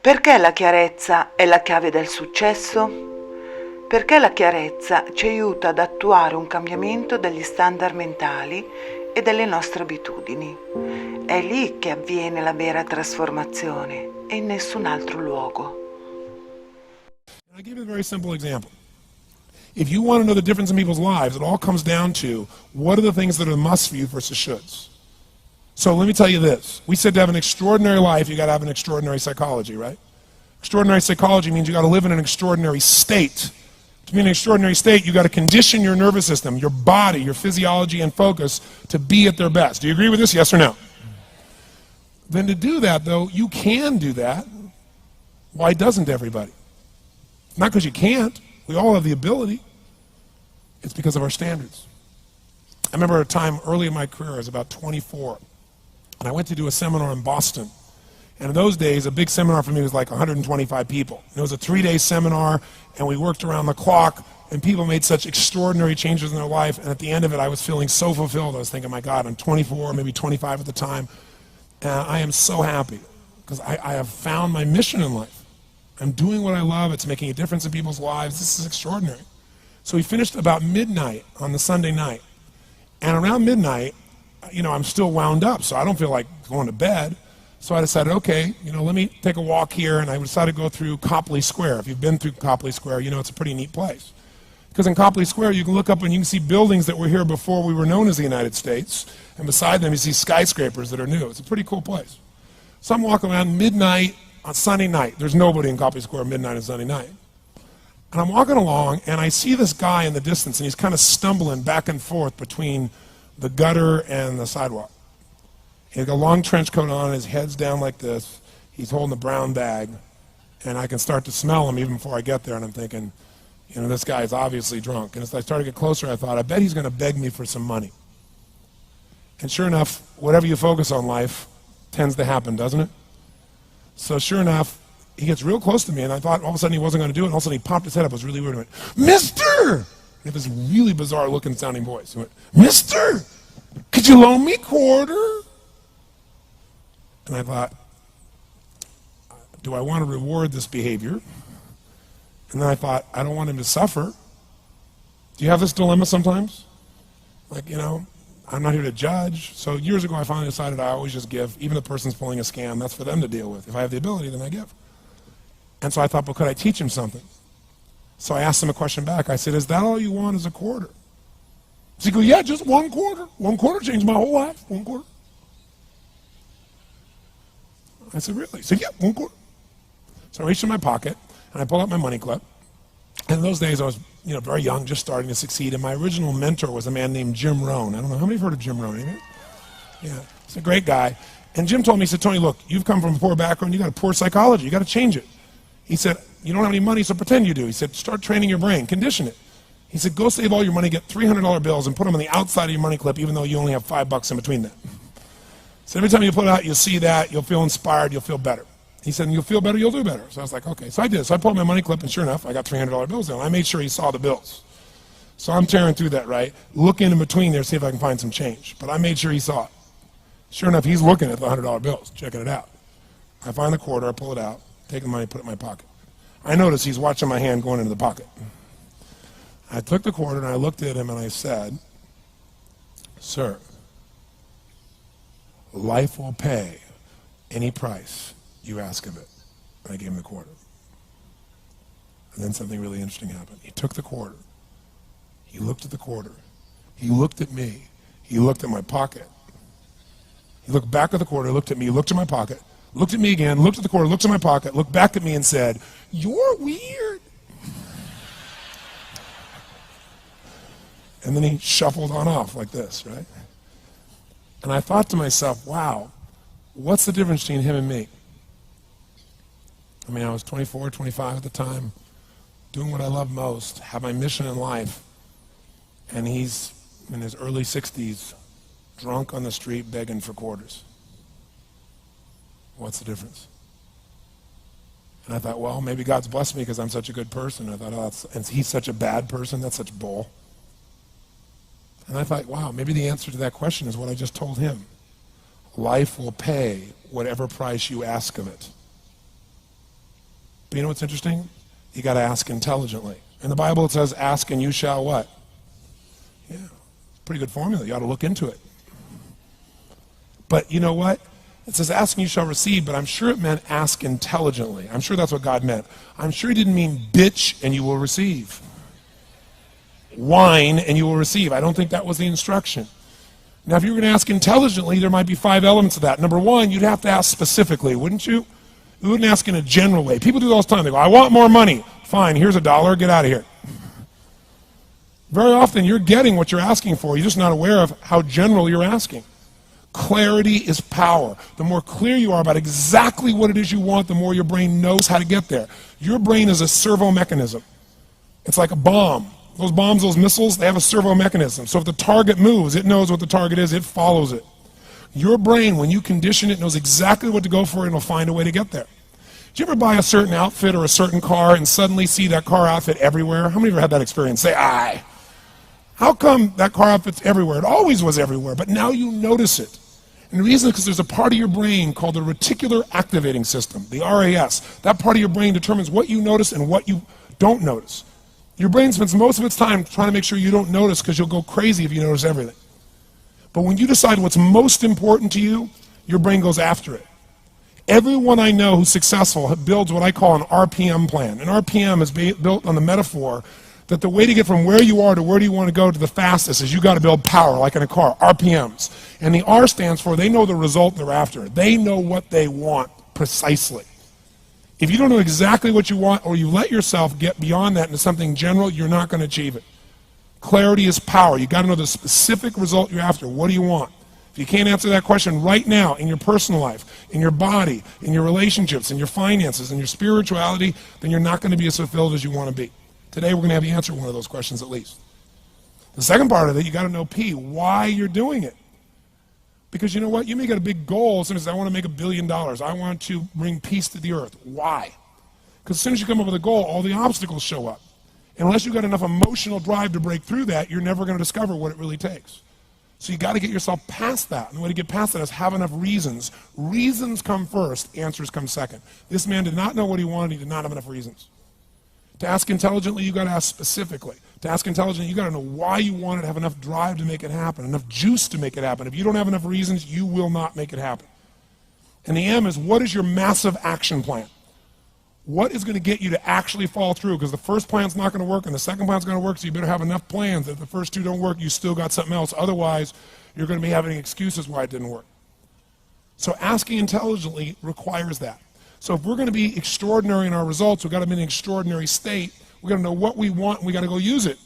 Perché la chiarezza è la chiave del successo? Perché la chiarezza ci aiuta ad attuare un cambiamento degli standard mentali e delle nostre abitudini. È lì che avviene la vera trasformazione e in nessun altro luogo. I'll give you a very simple example. If you want to know the difference in people's lives, it all comes down to what are the things that are musts for you versus shoulds. So let me tell you this. We said to have an extraordinary life, you got to have an extraordinary psychology, right? Extraordinary psychology means you got to live in an extraordinary state. To be in an extraordinary state, you got to condition your nervous system, your body, your physiology and focus to be at their best. Do you agree with this? Yes or no? Then to do that, though, you can do that. Why doesn't everybody? Not because you can't. We all have the ability. It's because of our standards. I remember a time early in my career, I was about 24, and I went to do a seminar in Boston. And in those days, a big seminar for me was like 125 people. It was a 3-day seminar, and we worked around the clock, and people made such extraordinary changes in their life, and at the end of it, I was feeling so fulfilled. I was thinking, my God, I'm 24, maybe 25 at the time, and I am so happy, because I have found my mission in life. I'm doing what I love, it's making a difference in people's lives, this is extraordinary. So we finished about midnight on the Sunday night, and around midnight, you know, I'm still wound up, so I don't feel like going to bed. So I decided, okay, you know, let me take a walk here, and I decided to go through Copley Square. If you've been through Copley Square, you know it's a pretty neat place. Because in Copley Square, you can look up and you can see buildings that were here before we were known as the United States, and beside them you see skyscrapers that are new. It's a pretty cool place. So I'm walking around midnight on Sunday night. There's nobody in Copley Square midnight on Sunday night. And I'm walking along, and I see this guy in the distance, and he's kind of stumbling back and forth between the gutter and the sidewalk. He's got a long trench coat on, his head's down like this, he's holding a brown bag, and I can start to smell him even before I get there, and I'm thinking, you know, this guy is obviously drunk. And as I started to get closer, I thought, I bet he's going to beg me for some money. And sure enough, whatever you focus on life tends to happen, doesn't it? So sure enough, he gets real close to me, and I thought all of a sudden he wasn't going to do it, and all of a sudden he popped his head up. It was really weird. He went, Mister! He had this really bizarre looking sounding voice. He went, Mister, could you loan me a quarter? And I thought, do I want to reward this behavior? And then I thought, I don't want him to suffer. Do you have this dilemma sometimes? Like, you know, I'm not here to judge. So years ago I finally decided I always just give. Even if the person's pulling a scam, that's for them to deal with. If I have the ability, then I give. And so I thought, well, could I teach him something? So I asked him a question back. I said, is that all you want is a quarter? So he goes, yeah, just 1 quarter. 1 quarter changed my whole life. 1 quarter. I said, really? He said, yeah, 1 quarter. So I reached in my pocket, and I pulled out my money clip. And in those days, I was, you know, very young, just starting to succeed. And my original mentor was a man named Jim Rohn. I don't know, how many have heard of Jim Rohn? Anybody? Yeah, he's a great guy. And Jim told me, he said, Tony, look, you've come from a poor background. You got a poor psychology. You got to change it. He said, you don't have any money, so pretend you do. He said, start training your brain, condition it. He said, go save all your money, get $300 bills, and put them on the outside of your money clip, even though you only have $5 in between them. So every time you put it out, you'll see that, you'll feel inspired, you'll feel better. He said, you'll feel better, you'll do better. So I was like, okay. So I did. So I pulled my money clip, and sure enough, I got $300 bills in. I made sure he saw the bills. So I'm tearing through that, right? Looking in between there, see if I can find some change. But I made sure he saw it. Sure enough, he's looking at the $100 bills, checking it out. I find the quarter, I pull it out, take the money, put it in my pocket. I notice he's watching my hand going into the pocket. I took the quarter and I looked at him and I said, sir, life will pay any price you ask of it. And I gave him the quarter. And then something really interesting happened. He took the quarter. He looked at the quarter. He looked at me. He looked at my pocket. He looked back at the quarter, looked at me, looked at my pocket, looked at me again, looked at the quarter, looked at my pocket, looked back at me and said, you're weird. And then he shuffled on off like this, right? And I thought to myself, wow, what's the difference between him and me? I mean, I was 24, 25 at the time, doing what I love most, have my mission in life, and he's in his early 60s, drunk on the street begging for quarters. What's the difference? And I thought, well, maybe God's blessed me because I'm such a good person. I thought, oh, and he's such a bad person, that's such bull. And I thought, wow, maybe the answer to that question is what I just told him. Life will pay whatever price you ask of it. But you know what's interesting? You got to ask intelligently. In the Bible it says, ask and you shall what? Yeah, pretty good formula. You ought to look into it. But you know what? It says, ask and you shall receive, but I'm sure it meant ask intelligently. I'm sure that's what God meant. I'm sure he didn't mean bitch and you will receive. Whine and you will receive. I don't think that was the instruction. Now, if you were going to ask intelligently, there might be 5 elements of that. Number one, you'd have to ask specifically, wouldn't you? You wouldn't ask in a general way. People do that all the time. They go, I want more money. Fine, here's $1, get out of here. Very often you're getting what you're asking for. You're just not aware of how general you're asking. Clarity is power. The more clear you are about exactly what it is you want, the more your brain knows how to get there. Your brain is a servo mechanism. It's like a bomb. Those bombs, those missiles, they have a servo mechanism. So if the target moves, it knows what the target is, it follows it. Your brain, when you condition it, knows exactly what to go for and it'll find a way to get there. Did you ever buy a certain outfit or a certain car and suddenly see that car outfit everywhere? How many of you had that experience? Say, aye. How come that car outfit's everywhere? It always was everywhere, but now you notice it. And the reason is because there's a part of your brain called the reticular activating system, the RAS. That part of your brain determines what you notice and what you don't notice. Your brain spends most of its time trying to make sure you don't notice because you'll go crazy if you notice everything. But when you decide what's most important to you, your brain goes after it. Everyone I know who's successful builds what I call an RPM plan. An RPM is built on the metaphor that the way to get from where you are to where do you want to go to the fastest is you got to build power, like in a car, RPMs. And the R stands for they know the result they're after. They know what they want precisely. If you don't know exactly what you want or you let yourself get beyond that into something general, you're not going to achieve it. Clarity is power. You got to know the specific result you're after. What do you want? If you can't answer that question right now in your personal life, in your body, in your relationships, in your finances, in your spirituality, then you're not going to be as fulfilled as you want to be. Today we're going to have you answer one of those questions at least. The second part of it, you got to know P, why you're doing it. Because you know what? You may get a big goal. Somebody says, I want to make $1 billion. I want to bring peace to the earth. Why? Because as soon as you come up with a goal, all the obstacles show up. And unless you've got enough emotional drive to break through that, you're never going to discover what it really takes. So you got to get yourself past that. And the way to get past that is have enough reasons. Reasons come first, answers come second. This man did not know what he wanted. He did not have enough reasons. To ask intelligently, you got to ask specifically. To ask intelligently, you got to know why you want it, have enough drive to make it happen, enough juice to make it happen. If you don't have enough reasons, you will not make it happen. And the M is, what is your massive action plan? What is going to get you to actually fall through? Because the first plan's not going to work and the second plan's going to work, so you better have enough plans that if the first two don't work, you still got something else. Otherwise, you're going to be having excuses why it didn't work. So asking intelligently requires that. So if we're going to be extraordinary in our results, we've got to be in an extraordinary state. We've got to know what we want and we've got to go use it.